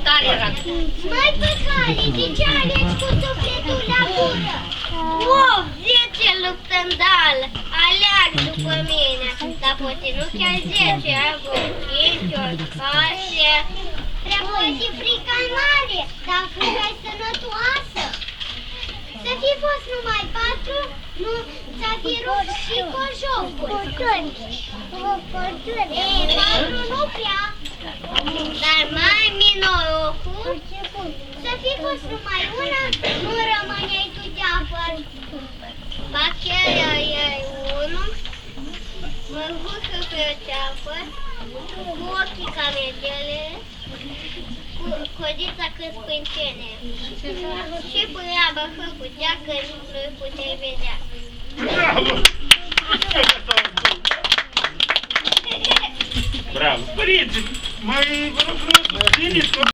Tare era. Mai păcare, de ce aleegi cu sufletul la gură? Wow, 10 luptândal, aleag după mine, dar poate nu chiar 10, avem 5 ori 6. Prea poate frica mare, dar frica-i sănătoasă. Să fi fost numai 4, nu s-a fi rupt și cojocul. Ei, 4 nu prea. Dar mai minorocul, Să fi fost numai una, nu rămâneai tu deapăr. bacherea e 1, mă bucă pe ceapă, cu ochii ca medele, cu codița cât spâncene. Și punea băhă cu geacă, nu-i puteai vedea. Bravo! Bravo! Părinți, mai vă rog frumos, țineți